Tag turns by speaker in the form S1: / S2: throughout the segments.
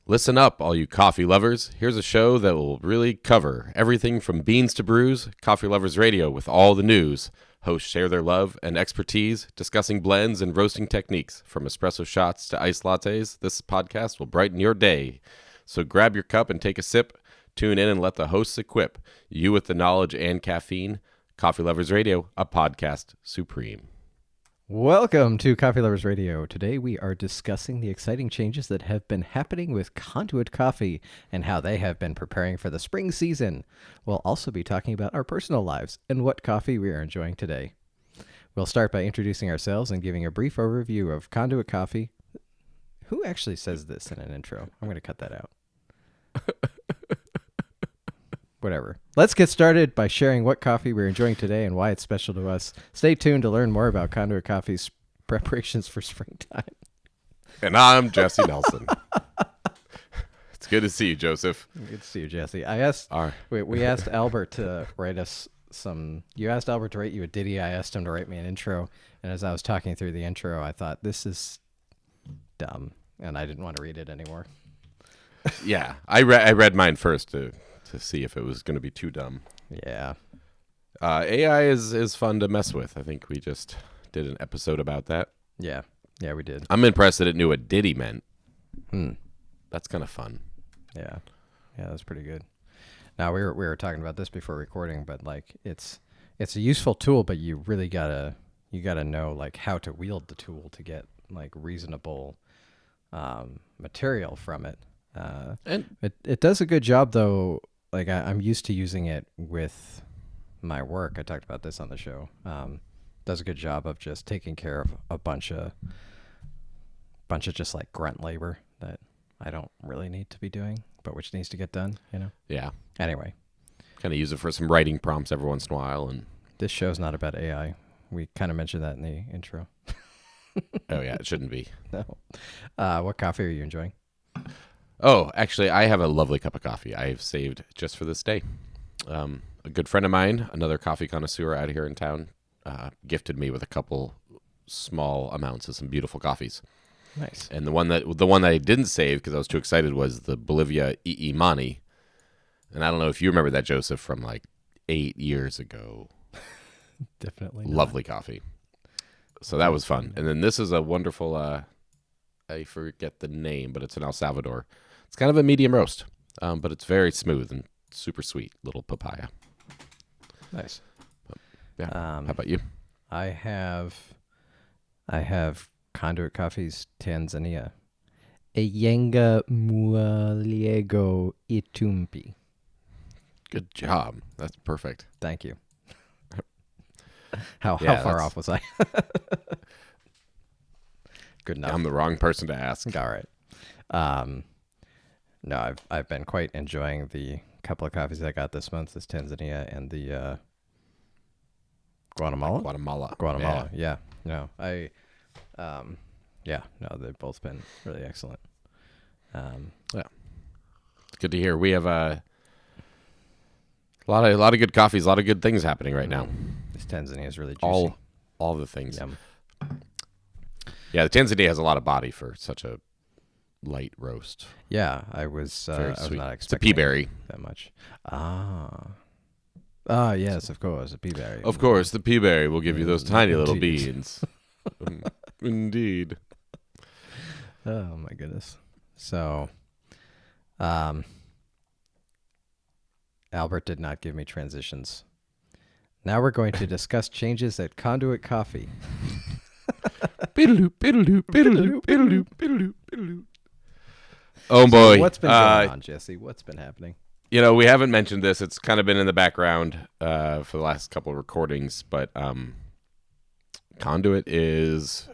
S1: Listen up, all you coffee lovers. Here's a show that will really cover everything from beans to brews. Coffee Lovers Radio with all the news. Hosts share their love and expertise, discussing blends and roasting techniques. From espresso shots to iced lattes, this podcast will brighten your day. So grab your cup and take a sip. Tune in and let the hosts equip you with the knowledge and caffeine. Coffee Lovers Radio, a podcast supreme.
S2: Welcome to Coffee Lovers Radio. Today we are discussing the exciting changes that have been happening with Conduit Coffee and how they have been preparing for the spring season. We'll also be talking about our personal lives and what coffee we are enjoying today. We'll start by introducing ourselves and giving a brief overview of Conduit Coffee. Who actually says this in an intro? I'm going to cut that out. Whatever. Let's get started by sharing what coffee we're enjoying today and why it's special to us. Stay tuned to learn more about Conduit Coffee's preparations for springtime.
S1: And I'm Jesse Nelson. It's good to see you, Joseph.
S2: Good to see you, Jesse. We asked Albert to write us some. You asked Albert to write you a ditty. I asked him to write me an intro. And as I was talking through the intro, I thought, this is dumb. And I didn't want to read it anymore.
S1: Yeah, I read mine first to see if it was going to be too dumb.
S2: Yeah.
S1: AI is fun to mess with. I think we just did an episode about that.
S2: Yeah, we did.
S1: I'm impressed that it knew what ditty meant. That's kind of fun.
S2: Yeah, that's pretty good. Now we were talking about this before recording, but like it's a useful tool, but you really gotta know like how to wield the tool to get like reasonable material from it. And it does a good job though. Like I'm used to using it with my work. I talked about this on the show. Does a good job of just taking care of a bunch of just like grunt labor that I don't really need to be doing, but which needs to get done, you know?
S1: Yeah.
S2: Anyway.
S1: Kind of use it for some writing prompts every once in a while. And
S2: this show's not about AI. We kind of mentioned that in the intro.
S1: Oh yeah, it shouldn't be.
S2: No. What coffee are you enjoying?
S1: Oh, actually, I have a lovely cup of coffee I've saved just for this day. A good friend of mine, another coffee connoisseur out here in town, gifted me with a couple small amounts of some beautiful coffees.
S2: Nice.
S1: And the one that I didn't save because I was too excited was the Bolivia E194. And I don't know if you remember that, Joseph, from like 8 years ago.
S2: Definitely.
S1: Lovely coffee. So that was fun. And then this is a wonderful, I forget the name, but it's in El Salvador. It's kind of a medium roast, but it's very smooth and super sweet. Little papaya.
S2: Nice.
S1: Yeah. How about you?
S2: I have Conduit Coffee's Tanzania. Eyenga Mualiego Itumbi.
S1: Good job. That's perfect.
S2: Thank you. How far off was I? Good enough.
S1: I'm the wrong person to ask.
S2: All right. No, I've been quite enjoying the couple of coffees I got this month. This Tanzania and the Guatemala. Yeah. No, they've both been really excellent.
S1: Yeah, it's good to hear. We have a lot of good coffees, a lot of good things happening right now.
S2: This Tanzania is really juicy.
S1: All the things.
S2: Yum.
S1: Yeah, the Tanzania has a lot of body for such a light roast.
S2: Yeah, I was not expecting
S1: it's a pea berry.
S2: that much. Yes, of course, a pea berry.
S1: Of course, the pea berry will give you those tiny little beans. Indeed.
S2: Oh my goodness. So, Albert did not give me transitions. Now we're going to discuss changes at Conduit Coffee.
S1: Oh boy.
S2: What's been going on, Jesse? What's been happening?
S1: You know, we haven't mentioned this. It's kind of been in the background for the last couple of recordings, but Conduit is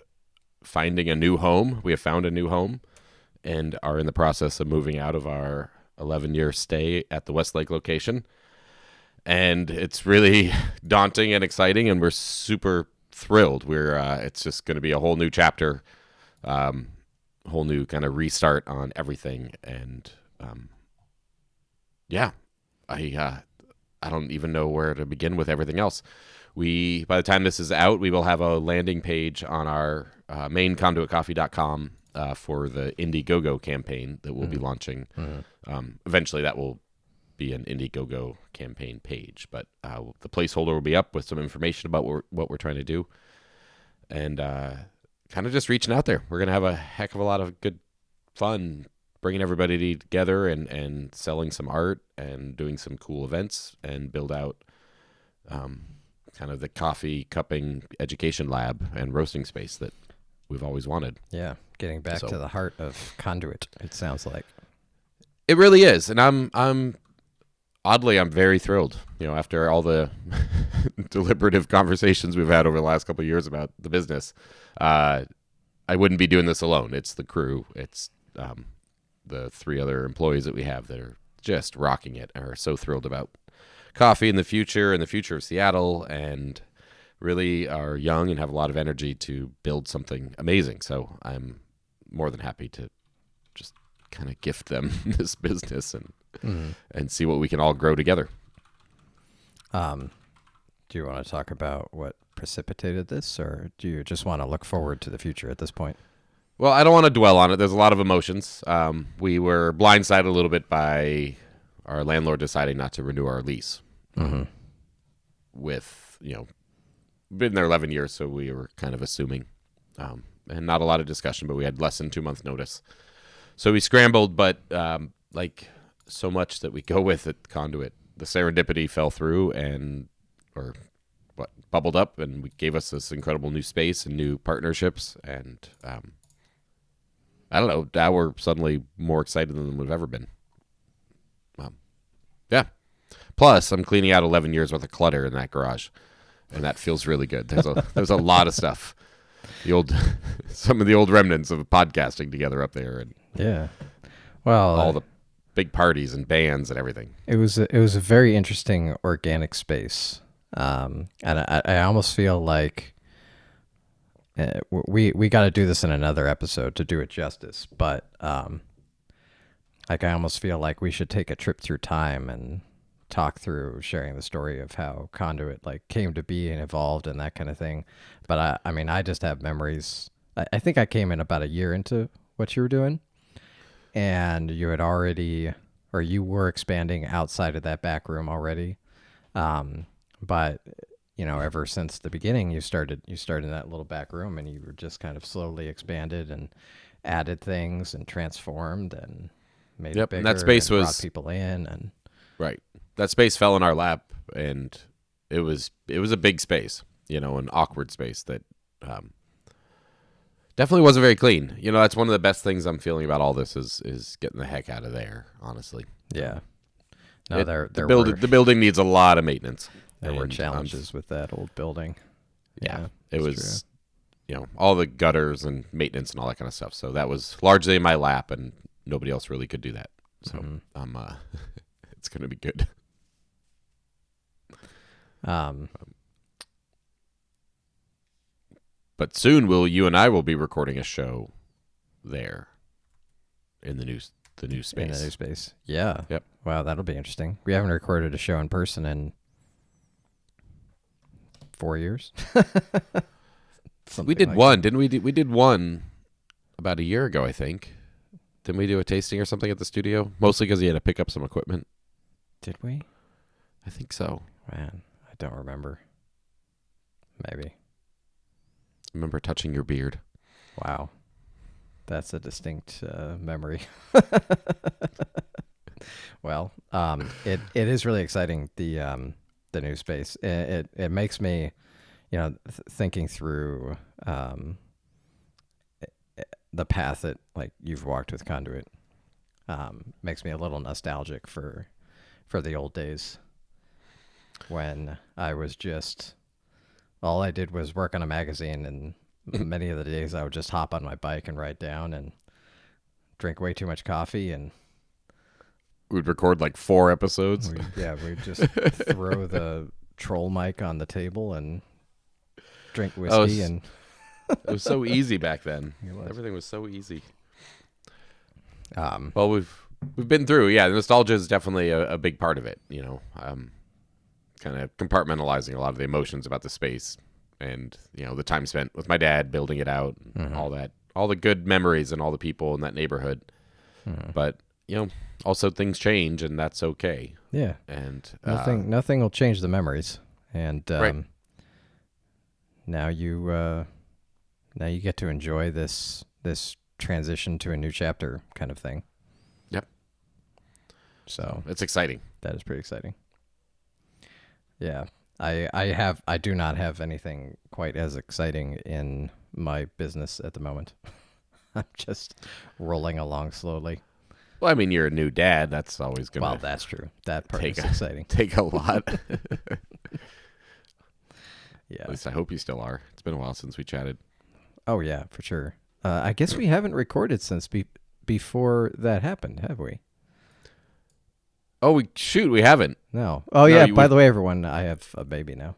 S1: finding a new home. We have found a new home and are in the process of moving out of our 11-year stay at the Westlake location. And it's really daunting and exciting, and we're super thrilled. It's just going to be a whole new chapter, whole new kind of restart on everything. And I don't even know where to begin with everything else. By the time this is out, we will have a landing page on our main conduitcoffee.com for the Indiegogo campaign that we'll be launching. Eventually, that will be an Indiegogo campaign page, but the placeholder will be up with some information about what we're trying to do, and kind of just reaching out there. We're going to have a heck of a lot of good fun bringing everybody together and selling some art and doing some cool events and build out kind of the coffee cupping education lab and roasting space that we've always wanted.
S2: Yeah, getting back to the heart of Conduit, it sounds like.
S1: It really is, and I'm oddly very thrilled. After all the deliberative conversations we've had over the last couple of years about the business, I wouldn't be doing this alone. It's the crew. It's the 3 other employees that we have that are just rocking it and are so thrilled about coffee in the future and the future of Seattle, and really are young and have a lot of energy to build something amazing. So I'm more than happy to just kind of gift them this business and see what we can all grow together.
S2: Do you want to talk about what precipitated this, or do you just want to look forward to the future at this point?
S1: Well, I don't want to dwell on it. There's a lot of emotions. We were blindsided a little bit by our landlord deciding not to renew our lease. With, been there 11 years, so we were kind of assuming. And not a lot of discussion, but we had less than 2 months notice. So we scrambled, but like so much that we go with at Conduit, the serendipity fell through bubbled up, and gave us this incredible new space and new partnerships. And I don't know, now we're suddenly more excited than we've ever been. Yeah. Plus, I'm cleaning out 11 years worth of clutter in that garage, and that feels really good. There's a lot of stuff. Some of the old remnants of podcasting together up there, and
S2: yeah, well,
S1: all the big parties and bands and everything.
S2: It was a very interesting organic space, and I almost feel like we got to do this in another episode to do it justice, but like I almost feel like we should take a trip through time and talk through sharing the story of how Conduit like came to be and evolved and that kind of thing. But I mean, I just have memories. I think I came in about a year into what you were doing, and you had already, or you were expanding outside of that back room already. But ever since the beginning, you started in that little back room, and you were just kind of slowly expanded and added things and transformed and made it bigger.
S1: And that space
S2: and
S1: was
S2: brought people in, and
S1: right. That space fell in our lap, and it was a big space, an awkward space that definitely wasn't very clean. That's one of the best things I'm feeling about all this is getting the heck out of there, honestly.
S2: Yeah. No,
S1: the building needs a lot of maintenance.
S2: There were challenges with that old building.
S1: Yeah, it was, all the gutters and maintenance and all that kind of stuff. So that was largely in my lap, and nobody else really could do that. So it's going to be good. But soon you and I will be recording a show there in the new space.
S2: In the new space. Yeah.
S1: Yep.
S2: Wow, that'll be interesting. We haven't recorded a show in person in 4 years.
S1: We did one, didn't we? We did one about a year ago, I think. Didn't we do a tasting or something at the studio? Mostly because he had to pick up some equipment.
S2: Did we?
S1: I think so.
S2: Man, I don't remember. Maybe.
S1: I remember touching your beard.
S2: Wow. That's a distinct memory. Well, it is really exciting, the new space. It makes me, thinking through the path that like you've walked with Conduit, makes me a little nostalgic for the old days when I was just, all I did was work on a magazine, and many of the days I would just hop on my bike and ride down and drink way too much coffee, and
S1: we'd record like 4 episodes.
S2: We'd just throw the troll mic on the table and drink whiskey. And
S1: it was so easy back then. Everything was so easy. Well, we've been through. Yeah, the nostalgia is definitely a big part of it. Kind of compartmentalizing a lot of the emotions about the space, and the time spent with my dad building it out, and all all the good memories and all the people in that neighborhood. But also things change, and that's okay.
S2: Yeah.
S1: And
S2: Nothing will change the memories. And
S1: Right.
S2: now you get to enjoy this transition to a new chapter kind of thing.
S1: Yep.
S2: So
S1: it's exciting.
S2: that is pretty exciting. Yeah. I do not have anything quite as exciting in my business at the moment. I'm just rolling along slowly.
S1: Well, I mean, you're a new dad. That's always going to
S2: Well, that's true. That part is exciting.
S1: take a lot.
S2: Yeah.
S1: At least I hope you still are. It's been a while since we chatted.
S2: Oh, yeah, for sure. I guess we haven't recorded since before that happened, have we?
S1: Oh, we haven't.
S2: No. Oh, yeah. By the way, everyone, I have a baby now.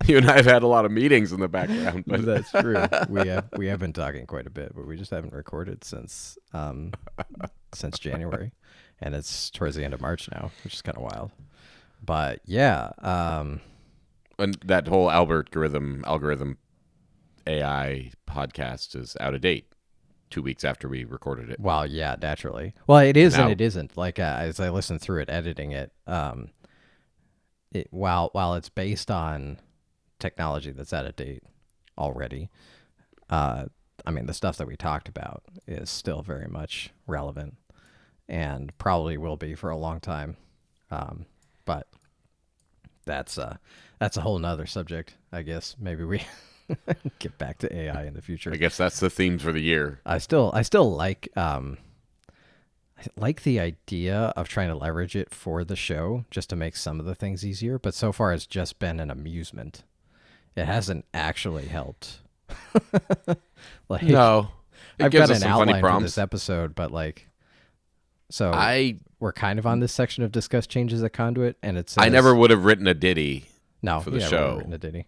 S1: You and I have had a lot of meetings in the background. But
S2: That's true. We have been talking quite a bit, but we just haven't recorded since January, and it's towards the end of March now, which is kind of wild. But yeah,
S1: and that whole algorithm AI podcast is out of date 2 weeks after we recorded it.
S2: well, yeah, naturally. Well, it is
S1: Now-
S2: and it isn't. Like as I listened through it, editing it, while it's based on technology that's out of date already, I mean, the stuff that we talked about is still very much relevant and probably will be for a long time. But that's a whole nother subject, I guess. Maybe we get back to AI in the future.
S1: I guess that's the themes for the year.
S2: I still like the idea of trying to leverage it for the show just to make some of the things easier, but so far it's just been an amusement. It hasn't actually helped. Like,
S1: No, it
S2: I've
S1: gives
S2: got
S1: us
S2: an
S1: some funny
S2: outline for
S1: prompts.
S2: this episode, but so
S1: I
S2: we're kind of on this section of discuss changes at Conduit, and it says,
S1: I never would have written a ditty for the
S2: we
S1: show.
S2: haven't written a ditty.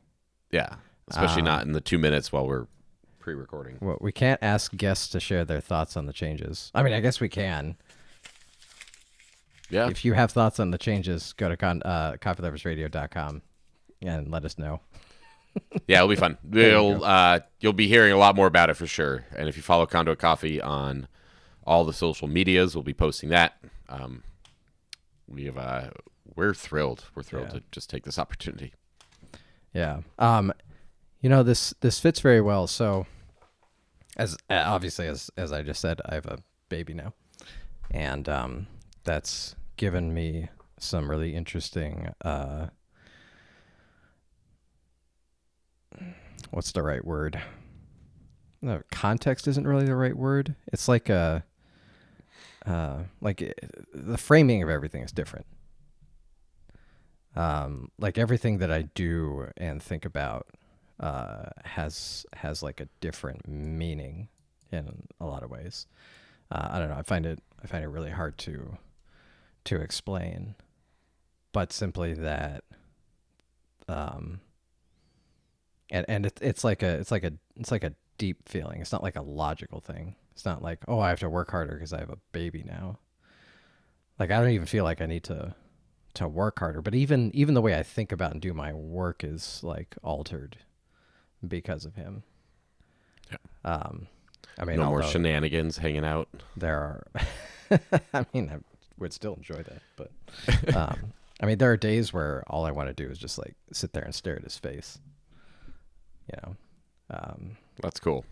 S1: Yeah, especially not in the 2 minutes while we're pre-recording.
S2: Well, we can't ask guests to share their thoughts on the changes. I mean, I guess we can.
S1: Yeah,
S2: If you have thoughts on the changes, go to coffeeloversradio.com and let us know.
S1: yeah, it'll be fun. You'll be hearing a lot more about it for sure. And if you follow Conduit Coffee on all the social medias, we'll be posting that. We're thrilled. We're thrilled
S2: Yeah.
S1: to just take this opportunity.
S2: Yeah. This fits very well. So, as obviously as I just said, I have a baby now, and that's given me some really interesting. What's the right word? No, context isn't really the right word. It's like the framing of everything is different. Like everything that I do and think about has like a different meaning in a lot of ways. I don't know. I find it really hard to explain, but simply that. And it's like a deep feeling. It's not like a logical thing. It's not like, oh, I have to work harder because I have a baby now. Like I don't even feel like I need to work harder. But even the way I think about and do my work is like altered because of him.
S1: Yeah.
S2: I mean,
S1: No more
S2: although
S1: shenanigans hanging out.
S2: there are. I mean, I would still enjoy that, but I mean, there are days where all I want to do is just like sit there and stare at his face. You know.
S1: That's cool.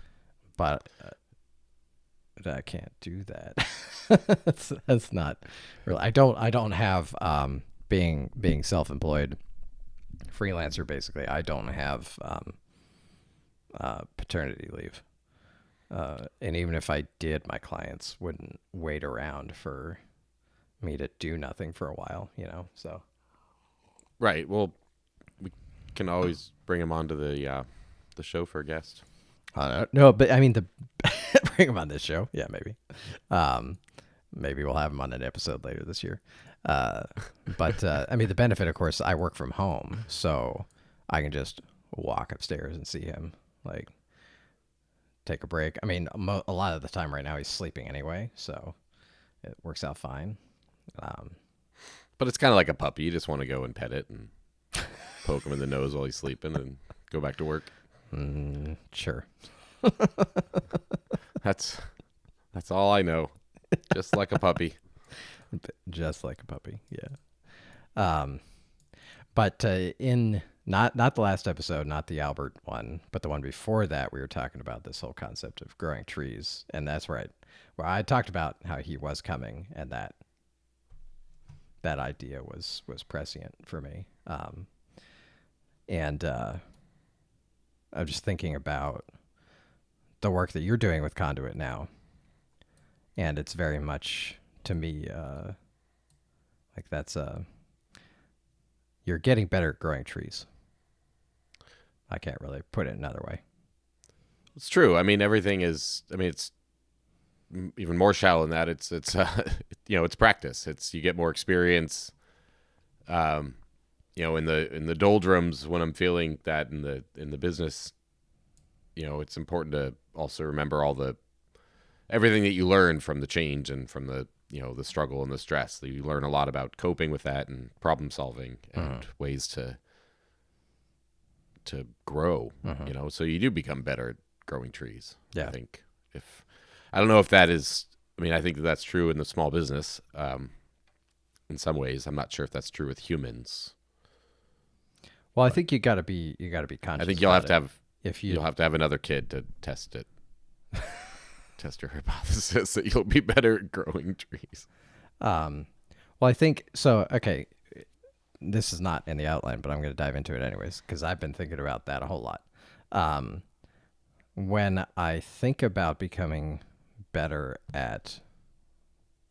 S2: But I can't do that. that's not really. I don't have being self-employed freelancer. Basically, I don't have paternity leave, and even if I did, my clients wouldn't wait around for me to do nothing for a while. You know, so
S1: Right. Well, we can always bring him onto the show for a guest.
S2: No, but I mean, bring him on this show. Yeah, maybe. Maybe we'll have him on an episode later this year. But I mean, the benefit, of course, I work from home, so I can just walk upstairs and see him, like, take a break. I mean, a lot of the time right now he's sleeping anyway, so it works out fine.
S1: But it's kind of like a puppy. You just want to go and pet it and poke him in the nose while he's sleeping and go back to work.
S2: Sure.
S1: That's all I know. Just like a puppy.
S2: Just like a puppy. Yeah. Um, but in not the last episode, not the Albert one, but the one before that, we were talking about this whole concept of growing trees, and that's where I talked about how he was coming, and that idea was prescient for me. And I'm just thinking about the work that you're doing with Conduit now, and it's very much to me like that's you're getting better at growing trees. I can't really put it another way.
S1: It's true. I mean, everything is. I mean, it's even more shallow than that. It's it's practice. It's you get more experience. In the doldrums when I'm feeling that in the business, it's important to also remember everything that you learn from the change and from the the struggle and the stress. You learn a lot about coping with that and problem solving and ways to grow. So you do become better at growing trees.
S2: Yeah.
S1: I don't know if that is. I mean, I think that's true in the small business. In some ways, I'm not sure if that's true with humans.
S2: Well, I think you got to be conscious.
S1: I think you'll have to have
S2: you'll
S1: have to have another kid to test it. Test your hypothesis that you'll be better at growing trees.
S2: Well, I think so. Okay, this is not in the outline, but I'm going to dive into it anyways because I've been thinking about that a whole lot. When I think about becoming better at,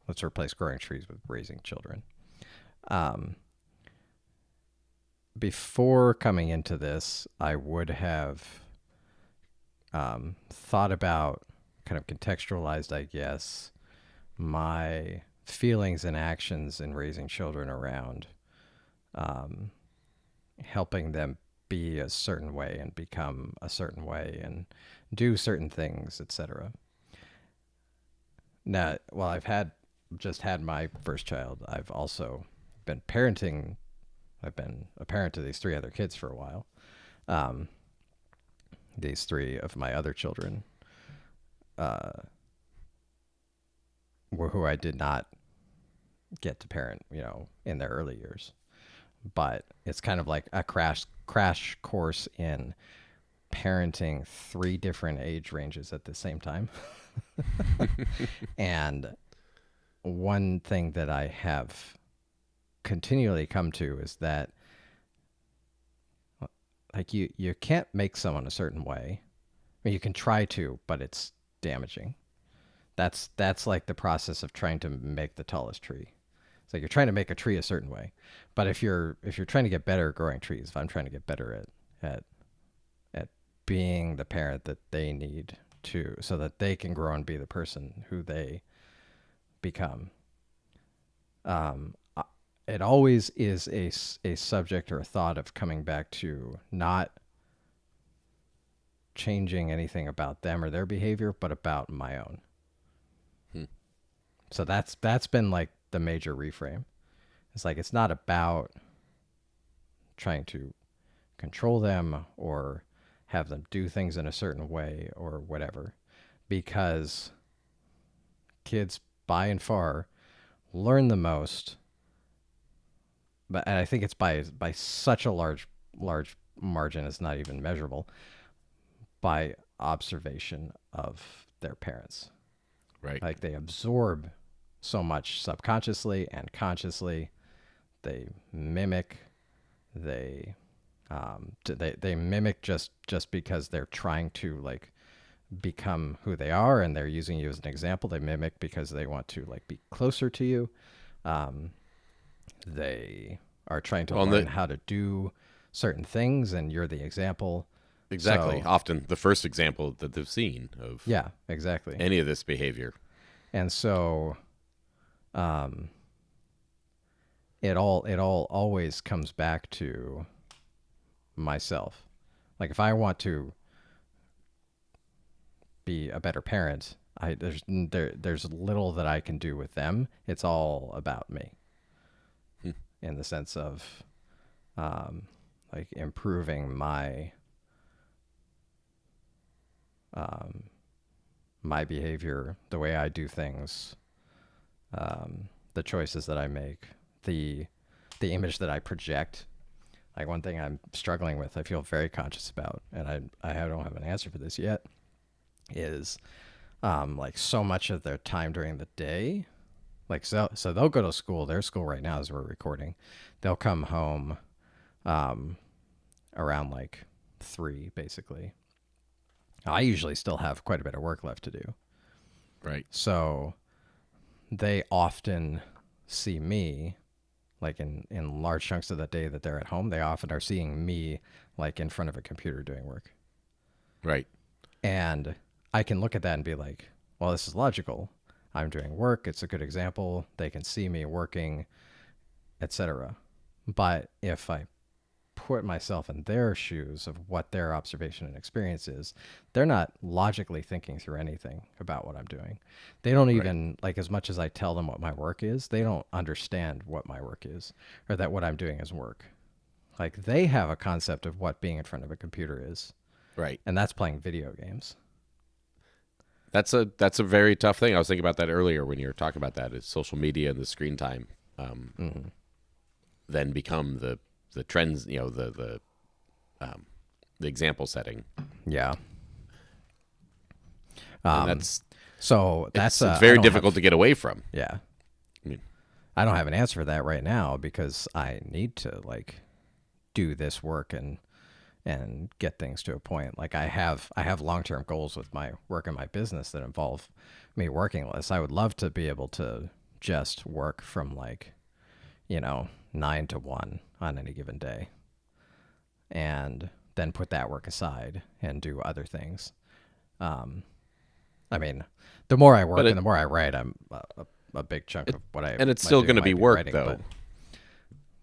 S2: let's replace growing trees with raising children. Before coming into this, I would have thought about, kind of contextualized, I guess, my feelings and actions in raising children around helping them be a certain way and become a certain way and do certain things, etc. Now, while I've just had my first child, I've also been parenting. I've been a parent to these 3 other kids for a while. These 3 of my other children were who I did not get to parent, in their early years. But it's kind of like a crash course in parenting 3 different age ranges at the same time. And one thing that I have continually come to is that like you can't make someone a certain way. I mean, you can try to, but it's damaging. That's like the process of trying to make the tallest tree. It's like you're trying to make a tree a certain way, but if you're trying to get better at growing trees, if I'm trying to get better at being the parent that they need to, so that they can grow and be the person who they become, it always is a subject or a thought of coming back to not changing anything about them or their behavior, but about my own. So that's been like the major reframe. It's like it's not about trying to control them or have them do things in a certain way or whatever, because kids by and far learn the most, and I think it's by such a large margin, it's not even measurable, by observation of their parents.
S1: Right.
S2: Like they absorb so much subconsciously and consciously. They mimic. They mimic just because they're trying to like become who they are, and they're using you as an example. They mimic because they want to like be closer to you. They are trying to learn how to do certain things, and you're the example.
S1: Exactly.
S2: So,
S1: often the first example that they've seen of
S2: exactly
S1: any of this behavior.
S2: And so it all always comes back to myself. Like if I want to be a better parent, there's little that I can do with them. It's all about me. In the sense of like improving my my behavior, the way I do things, the choices that I make, the image that I project. Like one thing I'm struggling with, I feel very conscious about, and I don't have an answer for this yet, is like so much of their time during the day. Like so they'll go to school. Their school right now as we're recording. They'll come home around like 3 basically. I usually still have quite a bit of work left to do.
S1: Right.
S2: So they often see me like in large chunks of the day that they're at home. They often are seeing me like in front of a computer doing work.
S1: Right.
S2: And I can look at that and be like, well, this is logical. I'm doing work. It's a good example. They can see me working, etc. But if I put myself in their shoes of what their observation and experience is, they're not logically thinking through anything about what I'm doing. They don't even, like, as much as I tell them what my work is, they don't understand what my work is or that what I'm doing is work. Like, they have a concept of what being in front of a computer is.
S1: Right.
S2: And that's playing video games.
S1: That's a very tough thing. I was thinking about that earlier when you were talking about that. Is social media and the screen time then become the trends, the example setting.
S2: Yeah.
S1: And
S2: That's
S1: it's very difficult to get away from.
S2: Yeah.
S1: I mean,
S2: I don't have an answer for that right now because I need to like do this work and get things to a point. Like I have long-term goals with my work and my business that involve me working less. I would love to be able to just work from like, 9 to 1 on any given day and then put that work aside and do other things. I mean, the more I work and the more I write, I'm a big chunk of what I
S1: and it's still going to be work
S2: writing,
S1: though.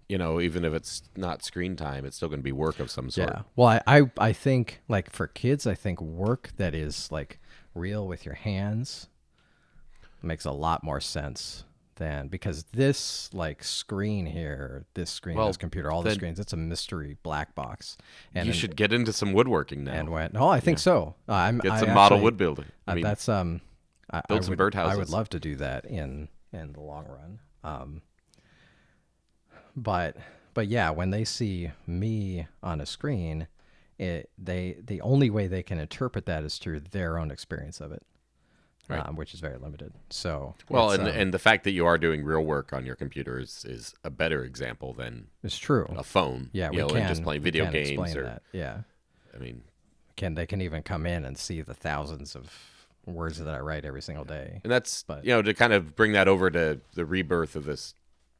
S1: Even if it's not screen time, it's still going to be work of some sort.
S2: Yeah. Well, I think like for kids, I think work that is like real with your hands makes a lot more sense than because this like screen here, this computer, all the screens, it's a mystery black box. And
S1: you should get into some woodworking now.
S2: And I think so.
S1: Get some model wood building.
S2: That's
S1: build some birdhouses.
S2: I would love to do that in the long run. But yeah, when they see me on a screen, the only way they can interpret that is through their own experience of it, right. Which is very limited. So
S1: and the fact that you are doing real work on your computer is a better example than
S2: it's true
S1: a phone.
S2: Yeah,
S1: and just playing video games
S2: that. Yeah,
S1: I mean,
S2: they can even come in and see the thousands of words that I write every single day.
S1: And that's to kind of bring that over to the rebirth of this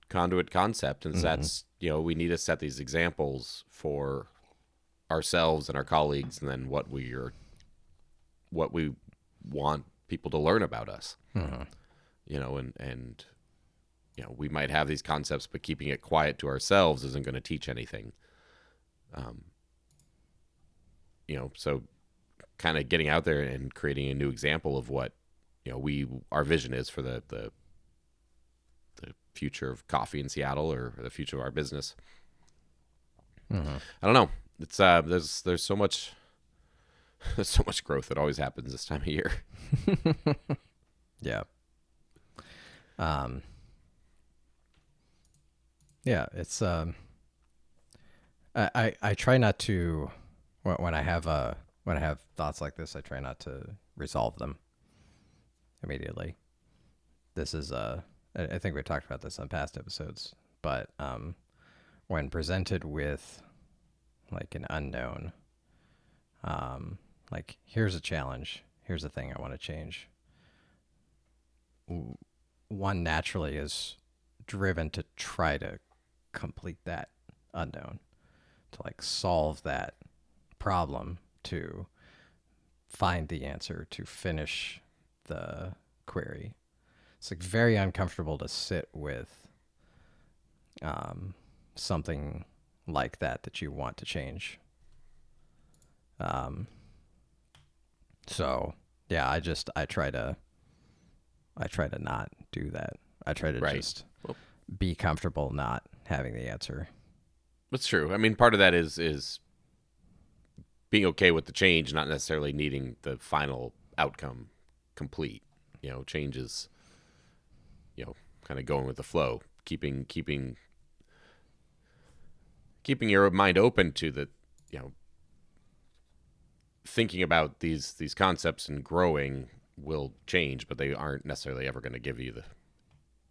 S1: Conduit concept, and that's we need to set these examples for ourselves and our colleagues, and then what we want people to learn about us. And we might have these concepts, but keeping it quiet to ourselves isn't going to teach anything. So kind of getting out there and creating a new example of what our vision is for the future of coffee in Seattle or the future of our business. I don't know. It's there's so much growth that always happens this time of year.
S2: Yeah. Yeah, it's I try not to when I have thoughts like this, I try not to resolve them immediately. This is I think we talked about this on past episodes, but when presented with like an unknown, like here's a challenge, here's a thing I want to change, one naturally is driven to try to complete that unknown, to like solve that problem, to find the answer, to finish the query. It's like very uncomfortable to sit with something like that you want to change. So yeah, I try to not do that. I try to just be comfortable not having the answer.
S1: That's true. I mean, part of that is being okay with the change, not necessarily needing the final outcome complete. Changes, kind of going with the flow, keeping your mind open to the, thinking about these concepts and growing will change, but they aren't necessarily ever going to give you the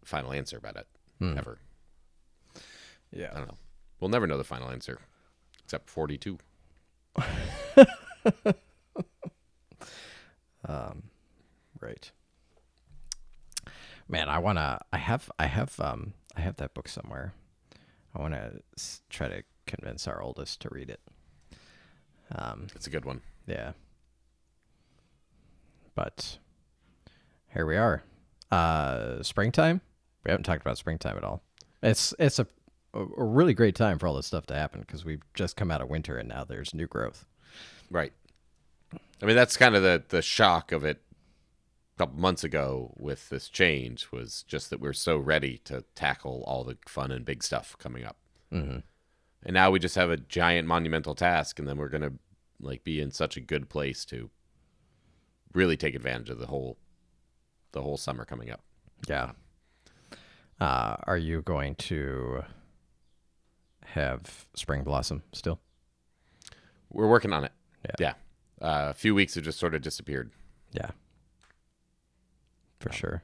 S1: final answer about it, ever.
S2: Yeah.
S1: I don't know. We'll never know the final answer, except 42.
S2: Right. Man, I have that book somewhere. I want to try to convince our oldest to read it.
S1: It's a good one.
S2: Yeah. But here we are. Springtime? We haven't talked about springtime at all. It's a really great time for all this stuff to happen because we've just come out of winter and now there's new growth.
S1: Right. I mean, that's kind of the shock of it a couple months ago with this change, was just that we're so ready to tackle all the fun and big stuff coming up.
S2: Mm-hmm.
S1: And now we just have a giant monumental task, and then we're going to be in such a good place to really take advantage of the whole summer coming up.
S2: Yeah. Are you going to have spring blossom still?
S1: We're working on it.
S2: Yeah.
S1: A few weeks have just sort of disappeared.
S2: Yeah. For sure.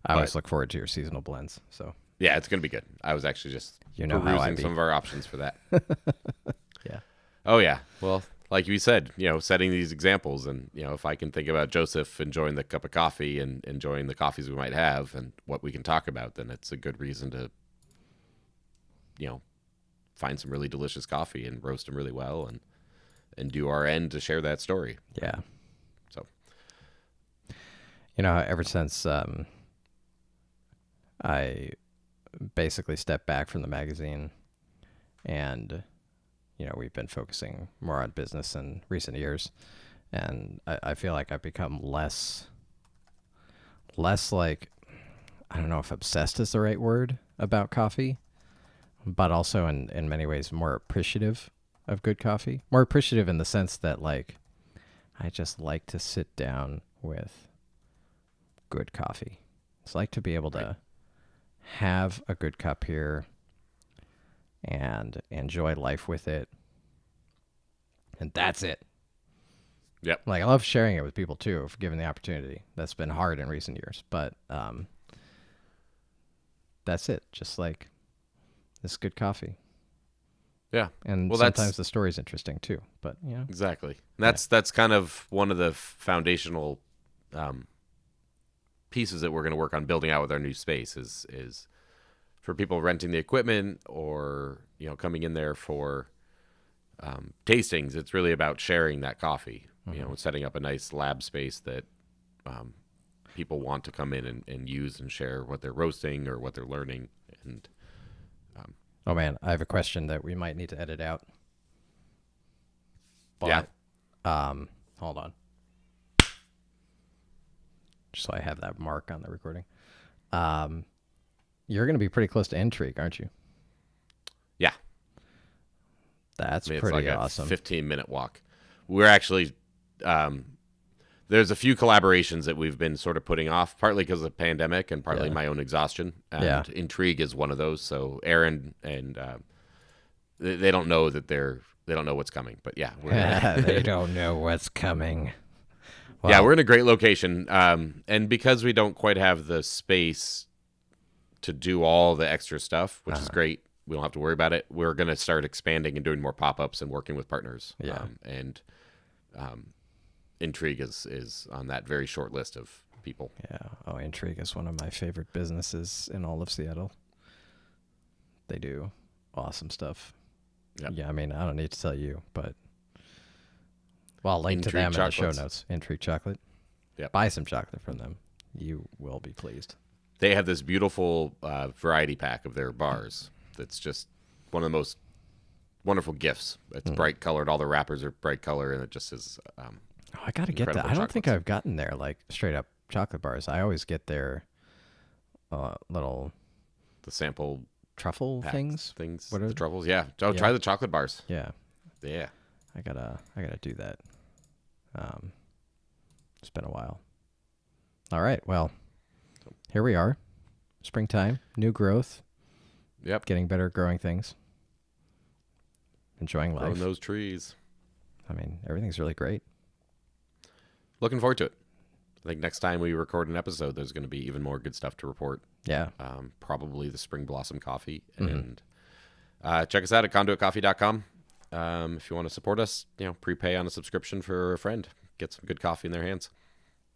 S2: I always look forward to your seasonal blends. So
S1: yeah, it's going to be good. I was actually just perusing some of our options for that.
S2: Yeah.
S1: Oh yeah. Well, like you said, setting these examples, and if I can think about Joseph enjoying the cup of coffee and enjoying the coffees we might have and what we can talk about, then it's a good reason to find some really delicious coffee and roast them really well and do our end to share that story.
S2: Yeah.
S1: So
S2: ever since I basically stepped back from the magazine and we've been focusing more on business in recent years, and I feel like I've become less like, I don't know if obsessed is the right word about coffee, but also in many ways more appreciative of good coffee. More appreciative in the sense that I just like to sit down with good coffee. It's like to be able to have a good cup here and enjoy life with it. And that's it.
S1: Yep.
S2: I love sharing it with people too, if given the opportunity. That's been hard in recent years, but that's it. Just like this good coffee.
S1: Yeah.
S2: And
S1: well,
S2: sometimes the story's interesting too, but
S1: exactly. That's kind of one of the foundational pieces that we're going to work on building out with our new space is for people renting the equipment or coming in there for tastings. It's really about sharing that coffee, setting up a nice lab space that people want to come in and use and share what they're roasting or what they're learning. And
S2: oh man, I have a question that we might need to edit out. But,
S1: yeah.
S2: Hold on. Just so I have that mark on the recording. You're going to be pretty close to Intrigue, aren't you?
S1: Yeah.
S2: That's
S1: it's
S2: pretty
S1: like
S2: awesome.
S1: A 15-minute walk. We're actually there's a few collaborations that we've been sort of putting off, partly because of the pandemic and partly my own exhaustion. And Intrigue is one of those. So Aaron and they don't know that they don't know what's coming. But yeah,
S2: they don't know what's coming.
S1: Well, yeah, we're in a great location, and because we don't quite have the space to do all the extra stuff, which is great. We don't have to worry about it. We're going to start expanding and doing more pop-ups and working with partners.
S2: Yeah.
S1: And Intrigue is on that very short list of people.
S2: Yeah. Oh, Intrigue is one of my favorite businesses in all of Seattle. They do awesome stuff. Yep. Yeah, I mean, I don't need to tell you, but I'll link to them in the show notes. Intrigue Chocolate.
S1: Yeah.
S2: Buy some chocolate from them. You will be pleased.
S1: They have this beautiful variety pack of their bars. That's just one of the most wonderful gifts. It's bright colored. All the wrappers are bright color, and it just is.
S2: I got to get that. I don't think I've gotten their straight up chocolate bars. I always get their little
S1: the sample
S2: truffle things.
S1: What are the truffles? Yeah. Try the chocolate bars.
S2: Yeah.
S1: Yeah.
S2: I gotta do that. It's been a while. All right, well, here we are. Springtime, new growth.
S1: Yep.
S2: Getting better at growing things. Enjoying life.
S1: Growing those trees.
S2: I mean, everything's really great.
S1: Looking forward to it. I think next time we record an episode, there's going to be even more good stuff to report.
S2: Yeah.
S1: Probably the Spring Blossom Coffee. And check us out at conduitcoffee.com. If you want to support us, prepay on a subscription for a friend. Get some good coffee in their hands.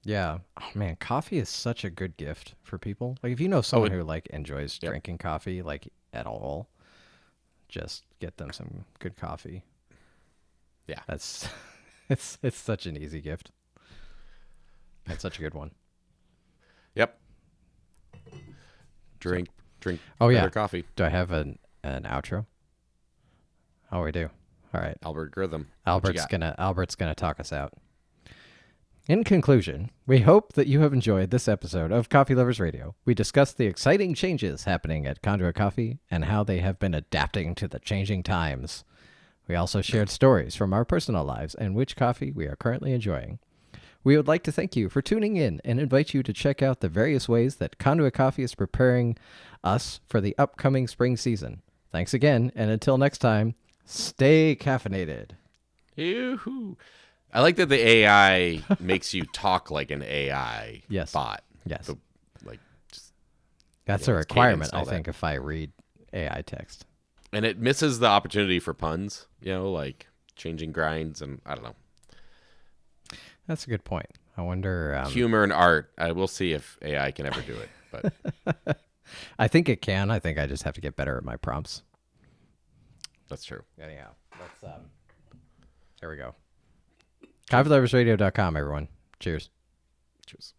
S2: Yeah. Oh, man, coffee is such a good gift for people. Like, if you know someone who, like, enjoys drinking coffee, like, at all, just get them some good coffee.
S1: Yeah.
S2: That's it's such an easy gift. That's such a good one.
S1: Yep. Drink
S2: Oh,
S1: better
S2: yeah.
S1: coffee.
S2: Do I have an outro? Oh, we do. All right.
S1: Albert Gritham.
S2: Albert's gonna talk us out. In conclusion, we hope that you have enjoyed this episode of Coffee Lovers Radio. We discussed the exciting changes happening at Conduit Coffee and how they have been adapting to the changing times. We also shared stories from our personal lives and which coffee we are currently enjoying. We would like to thank you for tuning in and invite you to check out the various ways that Conduit Coffee is preparing us for the upcoming spring season. Thanks again, and until next time, stay caffeinated.
S1: Yoo-hoo. I like that the AI makes you talk like an AI bot.
S2: Yes.
S1: So,
S2: that's a requirement, I think, if I read AI text.
S1: And it misses the opportunity for puns, like changing grinds, and I don't know.
S2: That's a good point. I wonder...
S1: humor and art. I will see if AI can ever do it. But
S2: I think it can. I think I just have to get better at my prompts.
S1: That's true.
S2: Anyhow, let's... There we go. CoffeeLoversRadio.com, everyone. Cheers.
S1: Cheers.